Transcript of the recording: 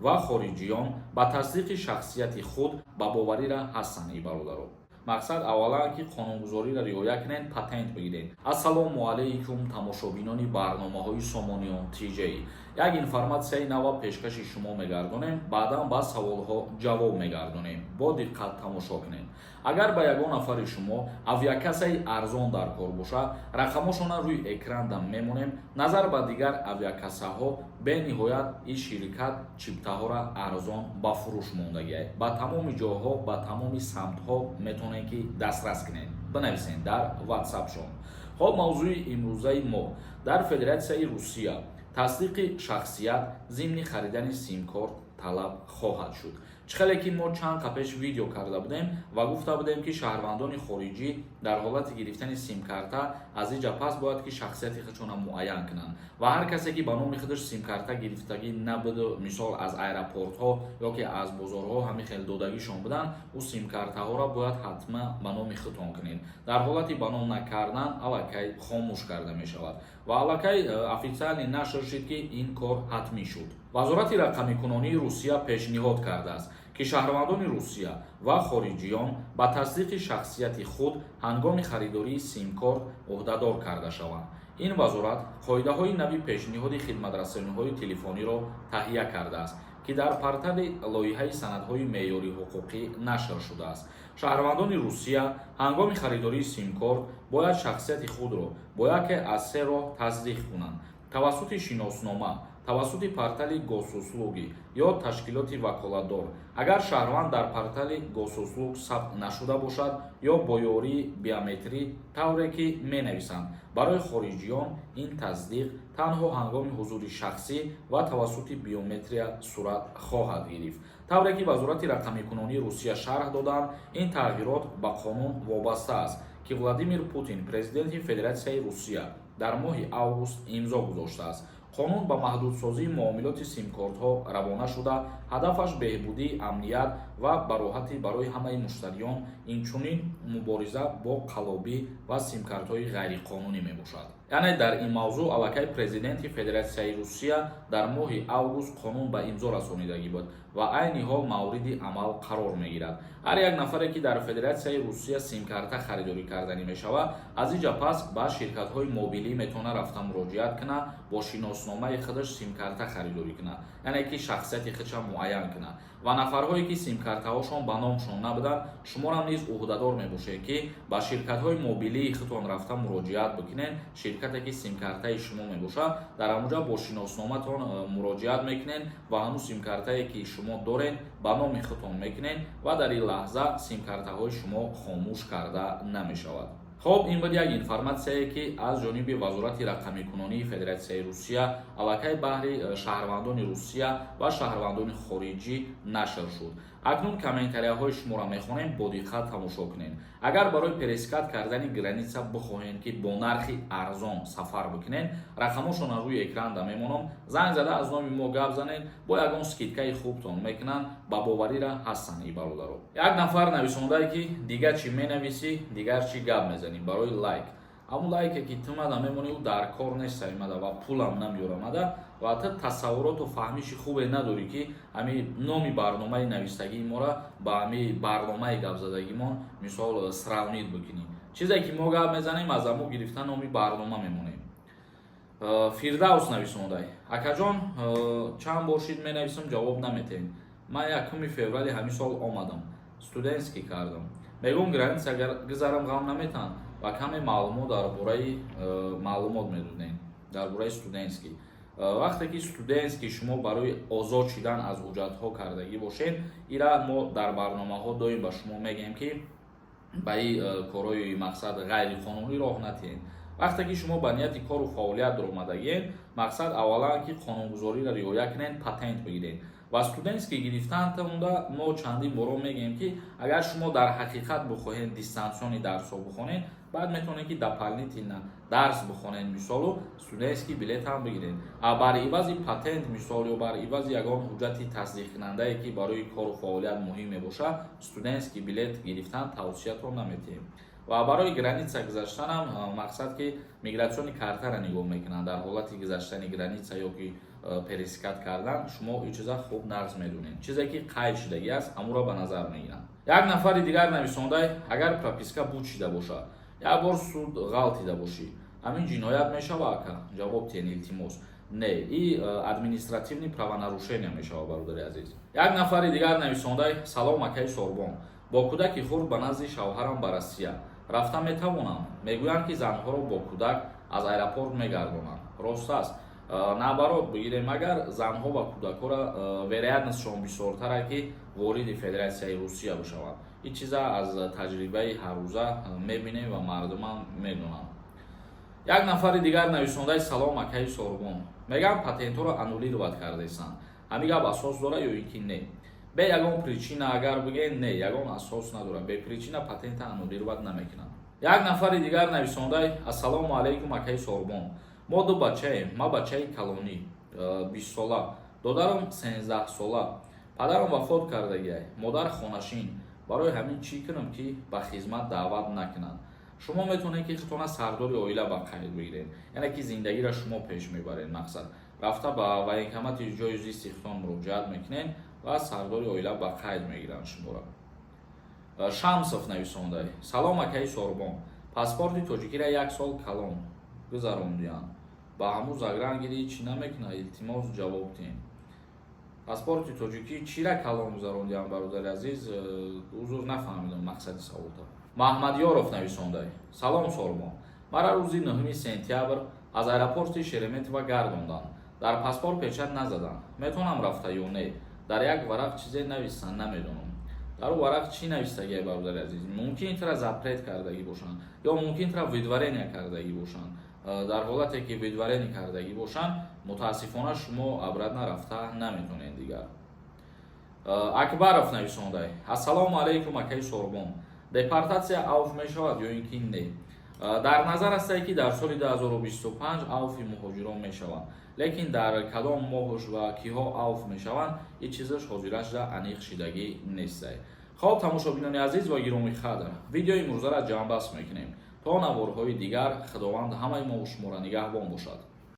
ва хориҷиён ба тасдиқи шахсияти худ ба боварира ҳастанд бародаро. мақсад аввалан ки қонунгузориро риоя кунед, патент бигиред. ассалому алайкум тамошобинони барномаҳои Сомониён ТЖ. як информатсияи нава пешкаши шумо мегардонем, баъдан ба саволҳо ҷавоб мегардонем. бо диққат тамошо кунед. агар ба ягон нафари шумо авиакассаи арзон дар кор бошад, рақамошона рӯи экран мемонем. назар ба дигар авиакассаҳо бениҳоят ин ширкат чиптаҳоро арзон ба фурӯш мондагиаст. ба тамоми ҷойҳо, ба тамоми самтҳо метавонед ки дастрас кунед. бинависед дар ватсапшон. хоб мавзӯи имрӯзаи мо дар Федератсияи Русия тасдиқи шахсият зимни харидани симкорт талаб хоҳад шуд. чихеле ки мо чанд қапеш видео карда будем ва гуфта будем ки шаҳрвандони хориҷӣ дар ҳолати гирифтани симкарта аз инҷа пас бояд ки шахсияти худшона муайян кунанд ва ҳар касе ки ба номи худаш симкарта гирифтагӣ набуд, мисол аз аэропортҳо ёки аз бозорҳо ҳами хел додагишон буданд, ӯ симкартаҳоро бояд ҳатма ба номи худтон кунед. дар ҳолати ба ном накардан аллакай хомӯш карда мешавад ва аллакай официалӣ нашр шуд ки ин кор ҳатмӣ шуд. вазорати рақамикунонии Русия пешниҳод кардааст ки шаҳрвандони Русия ва хориҷиён ба тасдиқи шахсияти худ ҳангоми харидории симкорт ӯҳдадор карда шаванд. ин вазорат қоидаҳои нави пешниҳоди хидматрасониҳои телефониро таҳия кардааст ки дар портали лоиҳаи санадҳои меъёрии ҳуқуқӣ нашр шудааст. шаҳрвандони Русия ҳангоми харидории симкорт бояд шахсияти худро бо яке аз се роҳ тасдиқ кунанд: тавассути шиноснома, тавассути портали госуслугӣ ё ташкилоти ваколатдор. агар шаҳрванд дар портали госуслуг сабт нашуда бошад ё бо ёрии биометрӣ, тавре ки менависанд. барои хориҷиён ин тасдиқ танҳо ҳангоми ҳузури шахсӣ ва тавассути биометрия сурат хоҳад гирифт. тавре ки вазорати рақамикунонии Русия шарҳ доданд, ин тағйирот ба қонун вобаста аст ки Владимир Путин, президенти Федератсияи Русия, дар моҳи август имзо гузоштааст. қонун ба маҳдудсозии муомилоти симкортҳо равона шуда, ҳадафаш беҳбудии амният ва бароҳатӣ барои ҳамаи муштариён, инчунин мубориза бо қаллобӣ ва симкартҳои ғайриқонунӣ мебошад. яъне дар ин мавзӯъ аллакай президенти Федератсияи Русия дар моҳи август қонун ба имзо расонидагӣ буд ва айни ҳол мавриди амал қарор мегирад. ҳар як нафаре ки дар Федератсияи Русия симкарта харидорӣ карданӣ мешавад, аз инҷа пас ба ширкатҳои мобилӣ метавонад рафта муроҷиат кунад, бо шиносномаи худаш симкарта харидорӣ кунад, яъне ки шахсияти худша муайян кунад ва нафарҳое ки симкартаҳошон ба номшон набуданд, шуморо низ ӯҳдадор мебошед ки ба ширкатҳои мобилии худтон рафта муроҷиат бикунед. ширкате ки симкартаи шумо мебошад, дар ҳамунҷа бо шиносноматон муроҷиат мекунед ва ҳамун симкартае ки шумо доред ба номи худтон мекунед ва дар ин лаҳза симкартаҳои шумо хомӯш карда намешавад. хоб ин буд як информатсие ки аз ҷониби вазорати рақамикунонии Федератсияи Русия аллакай баҳри шаҳрвандони Русия ва шаҳрвандони хориҷӣ нашр шуд. акнун комментарияҳои шуморо мехонем, бо диққат тамошо кунед. агар барои перескат кардани граница бихоҳед ки бо нархи арзон сафар бикунед, рақамошонро рӯи экран мемонам, занг зада аз номи мо гап занед, бо ягон скидкаи хубтон мекунанд, ба боварира ҳастанд бародаро. як нафар нависондае ки дигар чӣ менависӣ, дигар чӣ гап мезанӣ барои лайк. ҳамун лайке ки ту мада мемонӣ, ӯ дар кор нест имада ва пулам намёрамада ва ту тасаввуроту фаҳмиши хубе надорӣ ки ҳамин номи барномаи навистагии моро ба ҳамин барномаи гапзадагимон мисол сравнид бикунӣ. чизе ки мо гап мезанем, аз ҳамо гирифта номи барнома мемонем. Фирдавс нависондай: акаҷон, чанд бор шид менависам, ҷавоб наметем. ман 1 феврали ҳамин сол омадам, студентский кардам. мегӯм граница гузарам, ғам наметан ва каме маълумот дар бораи маълумот медодем дар бораи студентский. вақте ки студентский шумо барои озод шидан аз ҳуҷҷатҳо кардагӣ бошед, ира мо дар барномаҳо доим ба шумо мегем ки ба ин корои мақсад ғайриқонунӣ роҳ натиҳед. вақте ки шумо ба нияти кору фаъолият омадагиед, мақсад аввалан ки қонунгузориро риоя кунед, патент бигиред. ва студентский гирифтананда мо чандин боро мегем ки агар шумо дар ҳақиқат бихоҳед дистансиони дарсҳо бихонед, баъд метавонед ки дополнительно дарс бихонед, мисолу студентский билет ҳам бигиред. бар ивази патент мисол ё бар ивази ягон ҳуҷҷати тасдиқкунандае ки барои кору фаъолият муҳим мебошад, студентский билет гирифтан тавсиятро наметиҳем. ва барои граница гузаштанам мақсад ки мигратсиони картаро нигоҳ мекунанд дар ҳолати гузаштани граница ё ки пересикат кардан, шумо ин чиза хуб нағз медонед. Чизе ки қайд шидагӣ аст, ҳамуро ба назар мегиранд. Як нафари дигар нависонда, агар прописка буд шида бошад, як бор суд ғалт дида бошӣ, ҳамин ҷиноят мешавад ка? Ҷавоб тиҳед илтимос. Не, и административни правонарушения мешавад, бародари азиз. Як нафари дигар нависонда, салом акаи Сорбон. Бо кӯдаки хурд ба назди шавҳарам ба Россия рафта метавонам. Мегӯянд ки занҳоро бо кӯдак аз аэропорт мегардонанд. Рост аст. Наоборот бигирем, агар занҳо ва кӯдакҳоро вероятностшон бисёртара ки вориди Федератсияи Русия бишаванд. Ин чиза аз таҷрибаи ҳаррӯза мебинем ва мардумам медонанд. Як нафари дигар нависондаи салом акаи Сорбон. Мегӯянд патентҳоро аннулировать кардесанд. Ҳамин гап асос дорад ё ин ки не? Бе ягон причина агар бигӯед не, ягон асос надорад. Бе причина патента аннулировать намекунанд. Як нафари дигар нависондаи ассалому алайкум акаи Сорбон. Мо ду бачаем, ма бачаи калонӣ 20 сола, додарам 13 сола. Падарам вафот кардагиай, модар хонашин. Барои ҳамин чӣ кунам ки ба хизмат даъват накунанд? Шумо метавонед ки худтона сардори оила ба қайд бигиред, яъне ки зиндагиро шумо пеш мебаред. Мақсад рафта ба военкомати ҷои истихдом муроҷиат мекунед ва сардори оила ба қайд мегиранд шуморо. Шамсов нависондаи салом акаи Сорбон. Паспорти тоҷикиро 1 сол калон гузарондиянд. Ба ҳамун загран гирӣ чӣ намекунад? Илтимос ҷавоб диҳед. Паспорти тоҷикӣ чира калон гузарондиянд, бародари азиз? узур нафаҳмидам мақсади саволта. Маҳмадёров нависондаи салом Сорбон. Мара рӯзи 9 сентябр аз аэропорти Шереметова гардонданд. Дар паспорт печат назаданд. Метавонам рафта ё не? Дар як варақ чизе навистанд, намедонам. дар он варақ чӣ навистагиай, бародари азиз? Мумкин тра запрет кардагӣ бошанд ё мумкин тра видварения кардагӣ бошанд. Дар ҳолате ки видварения кардагӣ бошанд, мутаассифона шумо обратно рафта наметавонед дигар. Акбаров нависондаи ассалому алайкум акаи Сорбон. Депортация ауф мешавад ё ин ки не? Дар назар астае ки дар соли 2025 ауфи муҳоҷирон мешаванд, лекин дар кадом моҳуш ва киҳо ауф мешаванд, ин чизаш ҳозирашда аниқ шидагӣ нестае. Хоб, тамошобинони азиз ва гиромӣ қадр, видеои имрӯзаро ҷамъбаст мекунем. То наворҳои дигар, худованд ҳамаи мо ва шуморо нигаҳбон бошад.